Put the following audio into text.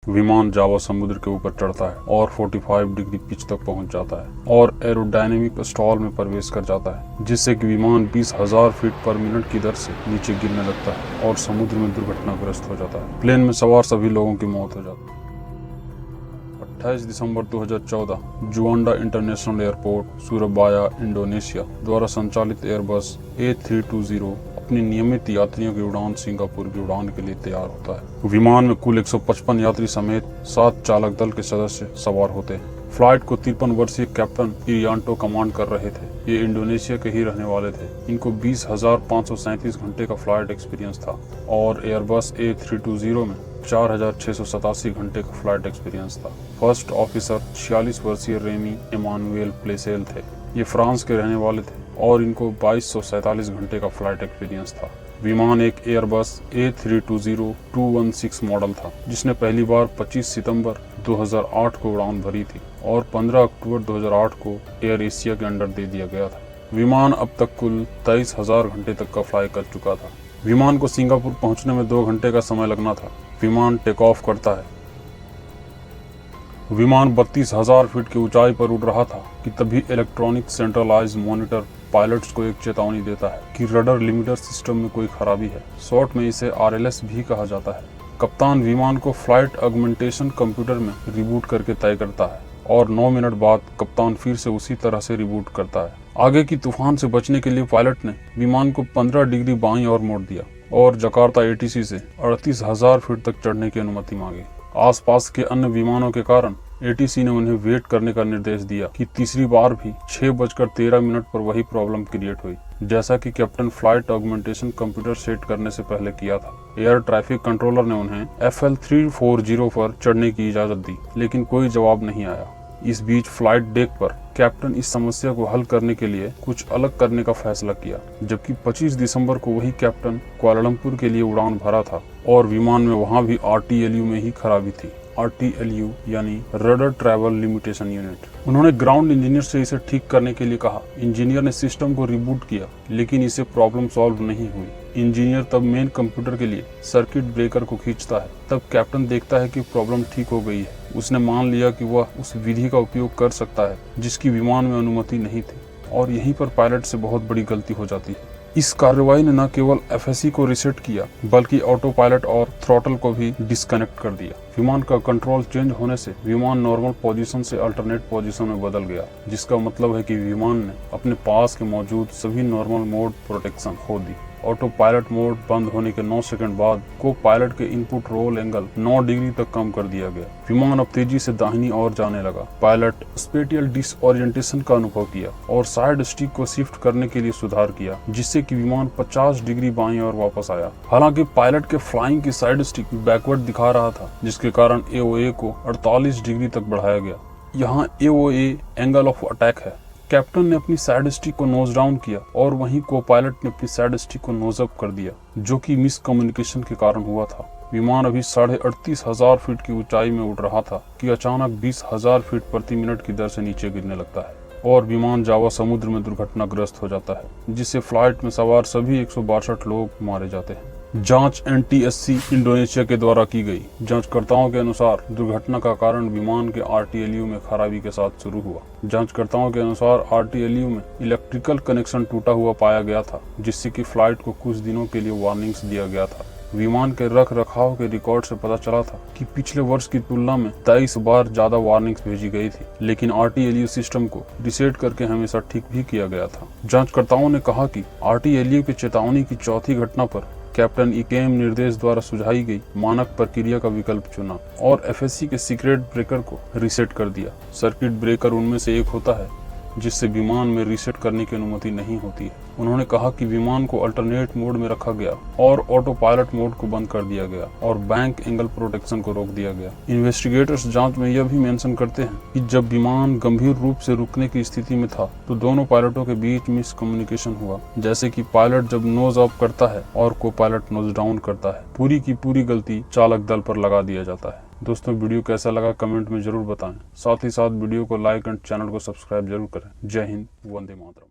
विमान जावा समुद्र के ऊपर चढ़ता है और 45 डिग्री पिच तक पहुंच जाता है और एरोडायनेमिक स्टॉल में प्रवेश कर जाता है, जिससे कि विमान 20,000 फीट पर मिनट की दर से नीचे गिरने लगता है और समुद्र में दुर्घटनाग्रस्त हो जाता है। प्लेन में सवार सभी लोगों की मौत हो जाती है। 28 दिसंबर 2014 जुवांडा इंटरनेशनल एयरपोर्ट सूरबाया इंडोनेशिया द्वारा संचालित एयरबस A320 अपनी नियमित यात्रियों की उड़ान सिंगापुर की उड़ान के लिए तैयार होता है। विमान में कुल 155 यात्री समेत 7 चालक दल के सदस्य सवार होते हैं। फ्लाइट को 53 वर्षीय कैप्टन इरियांटो कमांड कर रहे थे। ये इंडोनेशिया के ही रहने वाले थे। इनको 20,537 घंटे का फ्लाइट एक्सपीरियंस था और एयरबस A320 में 4,687 घंटे का फ्लाइट एक्सपीरियंस था। फर्स्ट ऑफिसर 46 वर्षीय रेमी एमानुएल प्लेसेल थे। ये फ्रांस के रहने वाले थे और इनको 2247 घंटे का फ्लाइट एक्सपीरियंस था। विमान एक एयरबस A320-216 मॉडल था, जिसने पहली बार 25 सितंबर 2008 को उड़ान भरी थी और 15 अक्टूबर 2008 को एयर एशिया के अंडर दे दिया गया था। विमान अब तक कुल 23,000 घंटे तक का फ्लाई कर चुका था। विमान को सिंगापुर पहुंचने में 2 घंटे का समय लगना था। विमान टेक ऑफ करता है। विमान 32,000 फीट की ऊंचाई पर उड़ रहा था कि तभी इलेक्ट्रॉनिक सेंट्रलाइज मॉनिटर पायलट्स को एक चेतावनी देता है कि रडर लिमिटर सिस्टम में कोई खराबी है। शॉर्ट में इसे RLS भी कहा जाता है। कप्तान विमान को फ्लाइट ऑगमेंटेशन कंप्यूटर में रिबूट करके तय करता है और 9 मिनट बाद कप्तान फिर से उसी तरह से रिबूट करता है। आगे की तूफान से बचने के लिए पायलट ने विमान को 15 डिग्री बाईं ओर मोड़ दिया और जकार्ता ATC से 38,000 फीट तक चढ़ने की अनुमति मांगी। आसपास के अन्य विमानों के कारण ATC ने उन्हें वेट करने का निर्देश दिया कि तीसरी बार भी 6:13 पर वही प्रॉब्लम क्रिएट हुई, जैसा कि captain flight augmentation computer set करने से पहले किया था। एयर ट्रैफिक कंट्रोलर ने उन्हें FL340 पर चढ़ने की इजाजत दी, लेकिन कोई जवाब नहीं आया। इस बीच फ्लाइट डेक पर कैप्टन इस समस्या को हल करने के लिए कुछ अलग करने का फैसला किया, जबकि 25 दिसंबर को वही कैप्टन कुआलालंपुर के लिए उड़ान भरा था और विमान में वहां भी RTLU में ही खराबी थी। RTLU यानी रडर ट्रैवल लिमिटेशन यूनिट। उन्होंने ग्राउंड इंजीनियर से इसे ठीक करने के लिए कहा। इंजीनियर ने सिस्टम को रिबूट किया, लेकिन इसे प्रॉब्लम सॉल्व नहीं हुई। इंजीनियर तब मेन कंप्यूटर के लिए सर्किट ब्रेकर को खींचता है। तब कैप्टन देखता है कि प्रॉब्लम ठीक हो गई है। उसने मान लिया कि वह उस विधि का उपयोग कर सकता है जिसकी विमान में अनुमति नहीं थी, और यहीं पर पायलट से बहुत बड़ी गलती हो जाती है। इस कार्रवाई ने न केवल FSC को रिसेट किया, बल्कि ऑटो पायलट और थ्रॉटल को भी डिस्कनेक्ट कर दिया। विमान का कंट्रोल चेंज होने से विमान नॉर्मल पोजीशन से अल्टरनेट पोजीशन में बदल गया, जिसका मतलब है कि विमान ने अपने पास के मौजूद सभी नॉर्मल मोड प्रोटेक्शन खो दी। ऑटो पायलट मोड बंद होने के 9 सेकंड बाद को पायलट के इनपुट रोल एंगल 9 डिग्री तक कम कर दिया गया। विमान अब तेजी से दाहिनी ओर जाने लगा। पायलट स्पेटियल डिसओरिएंटेशन का अनुभव किया और साइड स्टिक को शिफ्ट करने के लिए सुधार किया, जिससे कि विमान 50 डिग्री बाईं ओर वापस आया। हालांकि पायलट के फ्लाइंग की साइड स्टिक बैकवर्ड दिखा रहा था, जिसके कारण AOA को 48 डिग्री तक बढ़ाया गया। यहाँ AOA एंगल ऑफ अटैक है। कैप्टन ने अपनी साइड स्टिक को नोज डाउन किया और वहीं को पायलट ने अपनी साइड स्टिक को नोज अप कर दिया, जो कि मिस कम्युनिकेशन के कारण हुआ था। विमान अभी 38,500 फीट की ऊंचाई में उड़ रहा था कि अचानक 20,000 फीट प्रति मिनट की दर से नीचे गिरने लगता है और विमान जावा समुद्र में दुर्घटनाग्रस्त हो जाता है, जिससे फ्लाइट में सवार सभी 162 लोग मारे जाते हैं। जांच NTSC इंडोनेशिया के द्वारा की गई। जांचकर्ताओं के अनुसार दुर्घटना का कारण विमान के RTLU में खराबी के साथ शुरू हुआ। जांचकर्ताओं के अनुसार RTLU में इलेक्ट्रिकल कनेक्शन टूटा हुआ पाया गया था, जिससे कि फ्लाइट को कुछ दिनों के लिए वार्निंग्स दिया गया था। विमान के रख रखाव के रिकॉर्ड से पता चला था कि पिछले वर्ष की तुलना में 23 बार ज्यादा वार्निंग्स भेजी गई थी, लेकिन RTLU सिस्टम को रिसेट करके हमेशा ठीक भी किया गया था। जांचकर्ताओं ने कहा कि RTLU की चेतावनी की चौथी घटना पर कैप्टन इकेम निर्देश द्वारा सुझाई गई मानक प्रक्रिया का विकल्प चुना और FSC के सीक्रेट ब्रेकर को रिसेट कर दिया। सर्किट ब्रेकर उनमें से एक होता है जिससे विमान में रीसेट करने की अनुमति नहीं होती है। उन्होंने कहा कि विमान को अल्टरनेट मोड में रखा गया और ऑटो पायलट मोड को बंद कर दिया गया और बैंक एंगल प्रोटेक्शन को रोक दिया गया। इन्वेस्टिगेटर्स जांच में यह भी मेंशन करते हैं कि जब विमान गंभीर रूप से रुकने की स्थिति में था तो दोनों पायलटों के बीच मिस कम्युनिकेशन हुआ, जैसे कि पायलट जब नोज अप करता है और को पायलट नोज डाउन करता है। पूरी की पूरी गलती चालक दल पर लगा दिया जाता है। दोस्तों, वीडियो कैसा लगा कमेंट में जरूर बताएं। साथ ही साथ वीडियो को लाइक एंड चैनल को सब्सक्राइब जरूर करें। जय हिंद, वंदे मातरम।